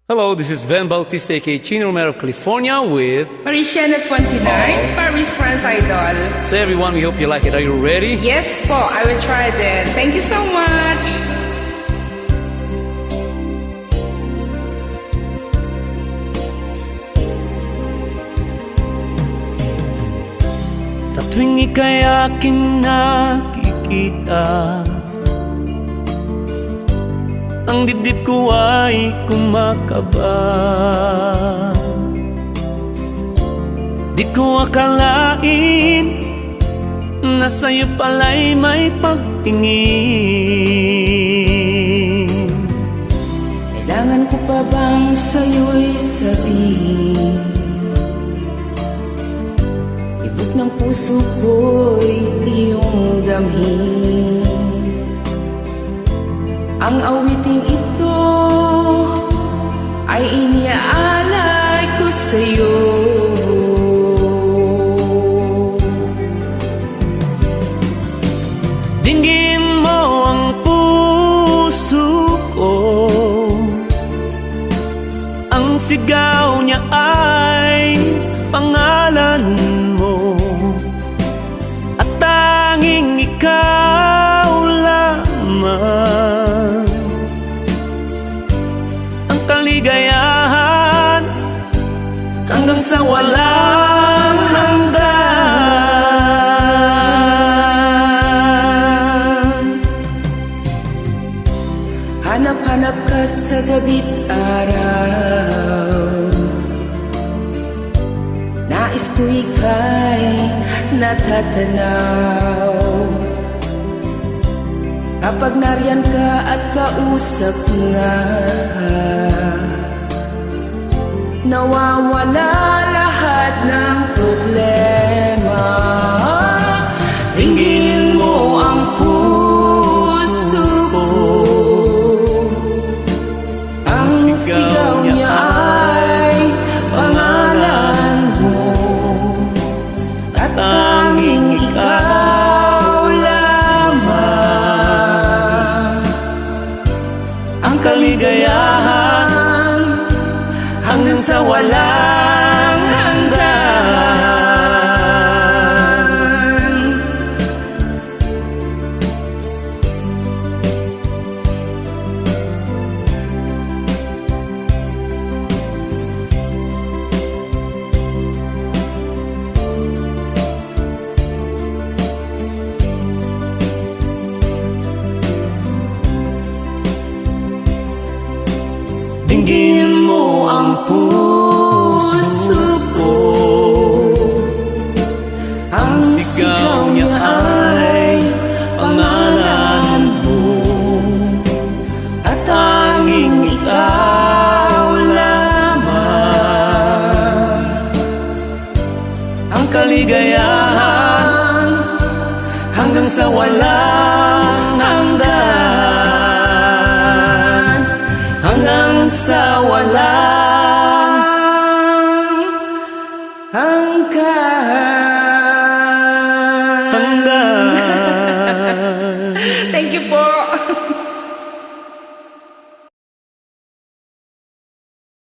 Hello, this is Van Bautista, aka Chino Romero of California with... Parisienne 29, Paris, France Idol. So everyone, we hope you like it. Are you ready? Yes po, I will try that. Thank you so much. Sa tuwing ika'y aking nakikita, ang dibdib ko ay kumakaba. Di ko akalain na sa'yo pala'y may pagtingin. Kailangan ko pa bang sa'yo'y sabihin? Ibig ng puso ko'y iyong damhin. Ang awiting ito ay iniaalay ko sa'yo. Dinggin mo ang puso ko, ang sigaw niya ay pangalan mo, at tanging ikaw lamang ang kaligayahan hanggang sa walang hanggan. Hanap-hanap ka sa gabi't araw, nais ko ika'y natatanaw. Kapag nariyan ka at kausap nga, nawawala lahat ng problema. Dinggin mo ang puso ko, ang sigaw niya ay pangalan mo, at tanging ikaw lamang Ang kaligayahan hanggang sa walang hanggan. Dinggin mo ang puso ko, ang sigaw niya ay pangalan mo, at tanging ikaw lamang ang kaligayahan hanggang sa walang hanggan. Hanggang sa walang hanggan.